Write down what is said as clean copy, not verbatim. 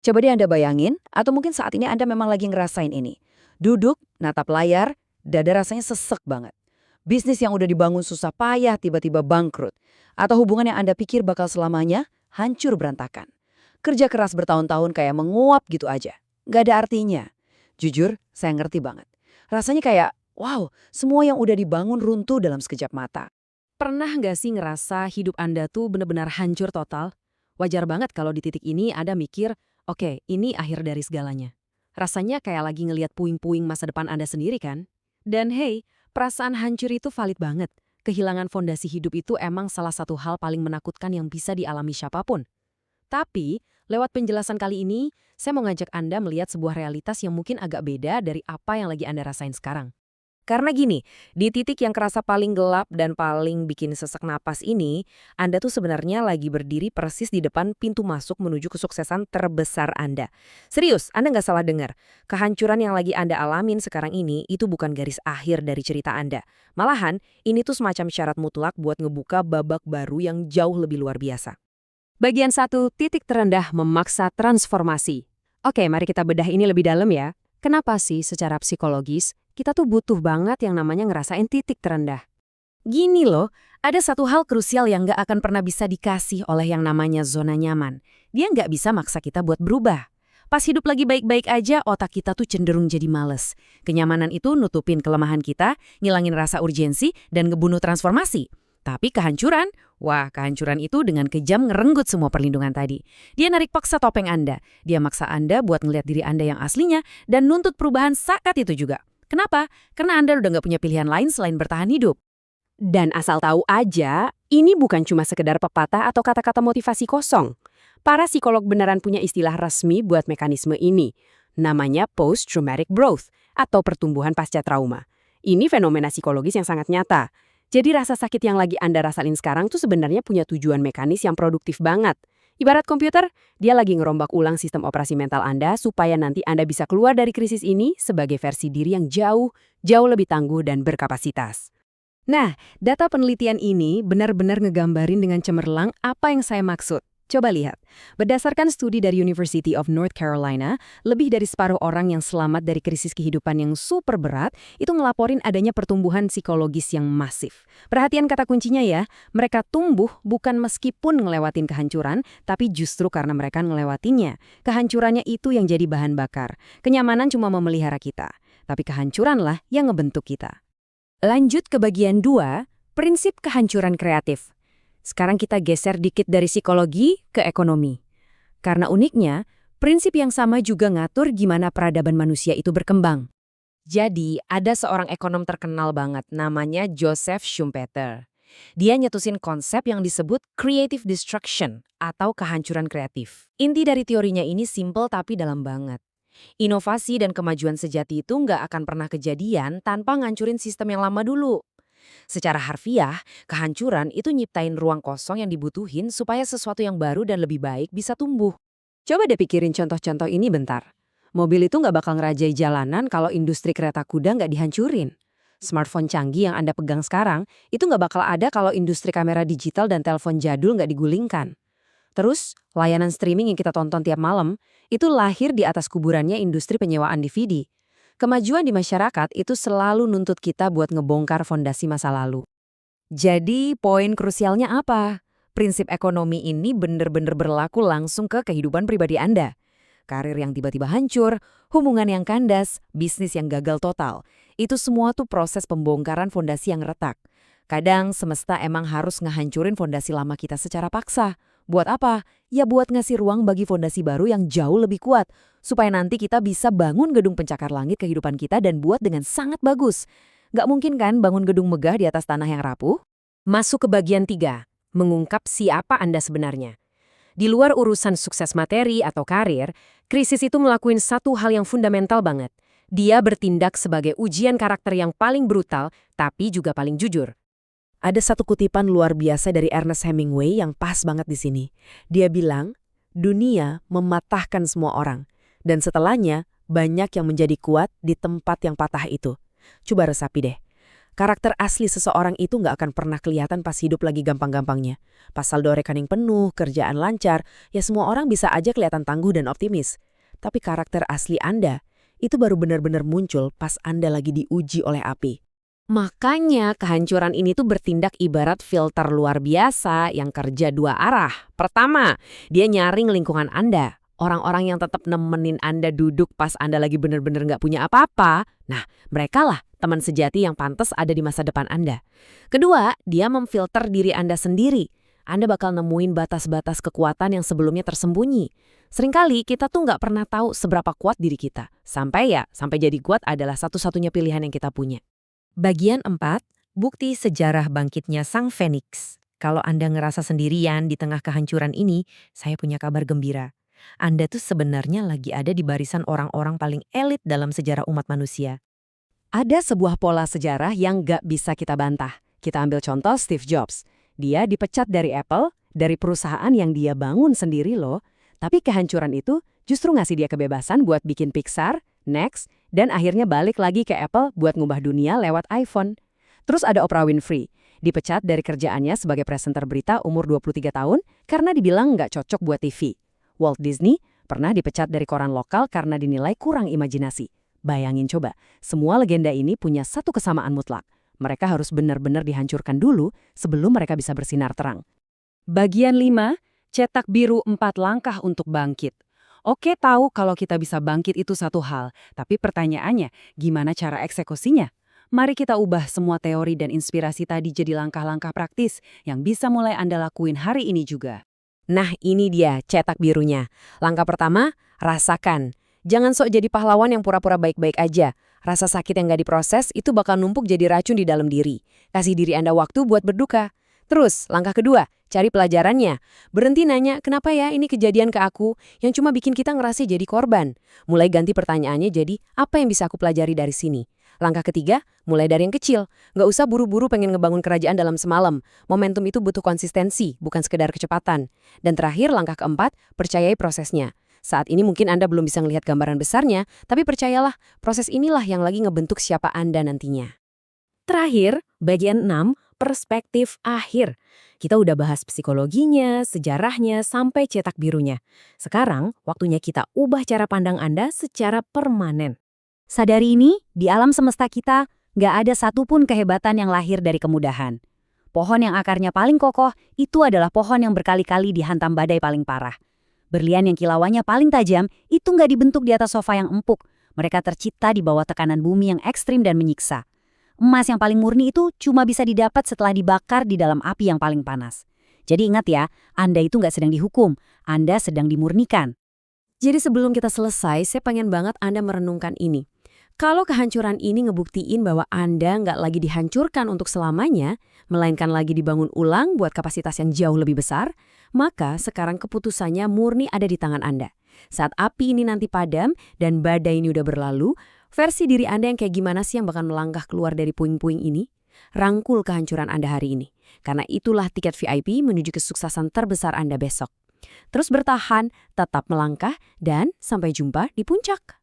Coba deh Anda bayangin, atau mungkin saat ini Anda memang lagi ngerasain ini. Duduk, natap layar, dada rasanya sesek banget. Bisnis yang udah dibangun susah payah tiba-tiba bangkrut. Atau hubungan yang Anda pikir bakal selamanya, hancur berantakan. Kerja keras bertahun-tahun kayak menguap gitu aja. Nggak ada artinya. Jujur, saya ngerti banget. Rasanya kayak, wow, semua yang udah dibangun runtuh dalam sekejap mata. Pernah nggak sih ngerasa hidup Anda tuh benar-benar hancur total? Wajar banget kalau di titik ini Anda mikir, oke, ini akhir dari segalanya. Rasanya kayak lagi ngelihat puing-puing masa depan Anda sendiri kan? Dan hey, perasaan hancur itu valid banget. Kehilangan fondasi hidup itu emang salah satu hal paling menakutkan yang bisa dialami siapapun. Tapi, lewat penjelasan kali ini, saya mau ngajak Anda melihat sebuah realitas yang mungkin agak beda dari apa yang lagi Anda rasain sekarang. Karena gini, di titik yang kerasa paling gelap dan paling bikin sesak napas ini, Anda tuh sebenarnya lagi berdiri persis di depan pintu masuk menuju kesuksesan terbesar Anda. Serius, Anda nggak salah dengar. Kehancuran yang lagi Anda alamin sekarang ini itu bukan garis akhir dari cerita Anda. Malahan, ini tuh semacam syarat mutlak buat ngebuka babak baru yang jauh lebih luar biasa. Bagian 1, titik terendah memaksa transformasi. Oke, mari kita bedah ini lebih dalam ya. Kenapa sih secara psikologis kita tuh butuh banget yang namanya ngerasain titik terendah? Gini loh, ada satu hal krusial yang nggak akan pernah bisa dikasih oleh yang namanya zona nyaman. Dia nggak bisa maksa kita buat berubah. Pas hidup lagi baik-baik aja, otak kita tuh cenderung jadi males. Kenyamanan itu nutupin kelemahan kita, ngilangin rasa urgensi, dan ngebunuh transformasi. Tapi kehancuran, wah kehancuran itu dengan kejam ngerenggut semua perlindungan tadi. Dia narik paksa topeng Anda. Dia maksa Anda buat ngeliat diri Anda yang aslinya dan nuntut perubahan saat itu juga. Kenapa? Karena Anda udah nggak punya pilihan lain selain bertahan hidup. Dan asal tahu aja, ini bukan cuma sekedar pepatah atau kata-kata motivasi kosong. Para psikolog beneran punya istilah resmi buat mekanisme ini. Namanya post-traumatic growth atau pertumbuhan pasca trauma. Ini fenomena psikologis yang sangat nyata. Jadi rasa sakit yang lagi Anda rasain sekarang tuh sebenarnya punya tujuan mekanis yang produktif banget. Ibarat komputer, dia lagi ngerombak ulang sistem operasi mental Anda supaya nanti Anda bisa keluar dari krisis ini sebagai versi diri yang jauh lebih tangguh dan berkapasitas. Nah, data penelitian ini benar-benar ngegambarin dengan cemerlang apa yang saya maksud. Coba lihat. Berdasarkan studi dari University of North Carolina, lebih dari separuh orang yang selamat dari krisis kehidupan yang super berat itu ngelaporin adanya pertumbuhan psikologis yang masif. Perhatian kata kuncinya ya, mereka tumbuh bukan meskipun ngelewatin kehancuran, tapi justru karena mereka ngelewatinnya. Kehancurannya itu yang jadi bahan bakar. Kenyamanan cuma memelihara kita, tapi kehancuranlah yang ngebentuk kita. Lanjut ke bagian 2, prinsip kehancuran kreatif. Sekarang kita geser dikit dari psikologi ke ekonomi. Karena uniknya, prinsip yang sama juga ngatur gimana peradaban manusia itu berkembang. Jadi, ada seorang ekonom terkenal banget namanya Joseph Schumpeter. Dia nyetusin konsep yang disebut creative destruction atau kehancuran kreatif. Inti dari teorinya ini simple tapi dalam banget. Inovasi dan kemajuan sejati itu nggak akan pernah kejadian tanpa ngancurin sistem yang lama dulu. Secara harfiah, kehancuran itu nyiptain ruang kosong yang dibutuhin supaya sesuatu yang baru dan lebih baik bisa tumbuh. Coba deh pikirin contoh-contoh ini bentar. Mobil itu nggak bakal ngerajai jalanan kalau industri kereta kuda nggak dihancurin. Smartphone canggih yang Anda pegang sekarang, itu nggak bakal ada kalau industri kamera digital dan telepon jadul nggak digulingkan. Terus, layanan streaming yang kita tonton tiap malam, itu lahir di atas kuburannya industri penyewaan DVD. Kemajuan di masyarakat itu selalu nuntut kita buat ngebongkar fondasi masa lalu. Jadi, poin krusialnya apa? Prinsip ekonomi ini benar-benar berlaku langsung ke kehidupan pribadi Anda. Karir yang tiba-tiba hancur, hubungan yang kandas, bisnis yang gagal total. Itu semua tuh proses pembongkaran fondasi yang retak. Kadang semesta emang harus ngehancurin fondasi lama kita secara paksa. Buat apa? Ya buat ngasih ruang bagi fondasi baru yang jauh lebih kuat. Supaya nanti kita bisa bangun gedung pencakar langit kehidupan kita dan buat dengan sangat bagus. Gak mungkin kan bangun gedung megah di atas tanah yang rapuh? Masuk ke bagian 3, mengungkap siapa Anda sebenarnya. Di luar urusan sukses materi atau karir, krisis itu melakukan satu hal yang fundamental banget. Dia bertindak sebagai ujian karakter yang paling brutal, tapi juga paling jujur. Ada satu kutipan luar biasa dari Ernest Hemingway yang pas banget di sini. Dia bilang, dunia mematahkan semua orang. Dan setelahnya, banyak yang menjadi kuat di tempat yang patah itu. Coba resapi deh. Karakter asli seseorang itu nggak akan pernah kelihatan pas hidup lagi gampang-gampangnya. Pas saldo rekening penuh, kerjaan lancar, ya semua orang bisa aja kelihatan tangguh dan optimis. Tapi karakter asli Anda itu baru benar-benar muncul pas Anda lagi diuji oleh api. Makanya kehancuran ini tuh bertindak ibarat filter luar biasa yang kerja dua arah. Pertama, dia nyaring lingkungan Anda. Orang-orang yang tetap nemenin Anda duduk pas Anda lagi bener-bener nggak punya apa-apa. Nah, mereka lah teman sejati yang pantas ada di masa depan Anda. Kedua, dia memfilter diri Anda sendiri. Anda bakal nemuin batas-batas kekuatan yang sebelumnya tersembunyi. Seringkali kita tuh nggak pernah tahu seberapa kuat diri kita. Sampai jadi kuat adalah satu-satunya pilihan yang kita punya. Bagian 4, bukti sejarah bangkitnya Sang Phoenix. Kalau Anda ngerasa sendirian di tengah kehancuran ini, saya punya kabar gembira. Anda tuh sebenarnya lagi ada di barisan orang-orang paling elit dalam sejarah umat manusia. Ada sebuah pola sejarah yang gak bisa kita bantah. Kita ambil contoh Steve Jobs. Dia dipecat dari Apple, dari perusahaan yang dia bangun sendiri loh. Tapi kehancuran itu justru ngasih dia kebebasan buat bikin Pixar, Next, dan akhirnya balik lagi ke Apple buat ngubah dunia lewat iPhone. Terus ada Oprah Winfrey. Dipecat dari kerjaannya sebagai presenter berita umur 23 tahun karena dibilang nggak cocok buat TV. Walt Disney pernah dipecat dari koran lokal karena dinilai kurang imajinasi. Bayangin coba, semua legenda ini punya satu kesamaan mutlak. Mereka harus benar-benar dihancurkan dulu sebelum mereka bisa bersinar terang. Bagian 5, cetak biru 4 langkah untuk bangkit. Oke, tahu kalau kita bisa bangkit itu satu hal, tapi pertanyaannya, gimana cara eksekusinya? Mari kita ubah semua teori dan inspirasi tadi jadi langkah-langkah praktis yang bisa mulai Anda lakuin hari ini juga. Nah, ini dia cetak birunya. Langkah pertama, rasakan. Jangan sok jadi pahlawan yang pura-pura baik-baik aja. Rasa sakit yang nggak diproses itu bakal numpuk jadi racun di dalam diri. Kasih diri Anda waktu buat berduka. Terus, langkah kedua, cari pelajarannya. Berhenti nanya, kenapa ya ini kejadian ke aku, yang cuma bikin kita ngerasa jadi korban. Mulai ganti pertanyaannya jadi, apa yang bisa aku pelajari dari sini? Langkah ketiga, mulai dari yang kecil. Nggak usah buru-buru pengen ngebangun kerajaan dalam semalam. Momentum itu butuh konsistensi, bukan sekedar kecepatan. Dan terakhir, langkah keempat, percayai prosesnya. Saat ini mungkin Anda belum bisa melihat gambaran besarnya, tapi percayalah, proses inilah yang lagi ngebentuk siapa Anda nantinya. Terakhir, bagian 6, perspektif akhir. Kita udah bahas psikologinya, sejarahnya, sampai cetak birunya. Sekarang, waktunya kita ubah cara pandang Anda secara permanen. Sadari ini, di alam semesta kita, nggak ada satupun kehebatan yang lahir dari kemudahan. Pohon yang akarnya paling kokoh, itu adalah pohon yang berkali-kali dihantam badai paling parah. Berlian yang kilauannya paling tajam, itu nggak dibentuk di atas sofa yang empuk. Mereka tercipta di bawah tekanan bumi yang ekstrim dan menyiksa. Emas yang paling murni itu cuma bisa didapat setelah dibakar di dalam api yang paling panas. Jadi ingat ya, Anda itu nggak sedang dihukum, Anda sedang dimurnikan. Jadi sebelum kita selesai, saya pengen banget Anda merenungkan ini. Kalau kehancuran ini ngebuktiin bahwa Anda nggak lagi dihancurkan untuk selamanya, melainkan lagi dibangun ulang buat kapasitas yang jauh lebih besar, maka sekarang keputusannya murni ada di tangan Anda. Saat api ini nanti padam dan badai ini udah berlalu, versi diri Anda yang kayak gimana sih yang bakal melangkah keluar dari puing-puing ini? Rangkul kehancuran Anda hari ini. Karena itulah tiket VIP menuju kesuksesan terbesar Anda besok. Terus bertahan, tetap melangkah, dan sampai jumpa di puncak.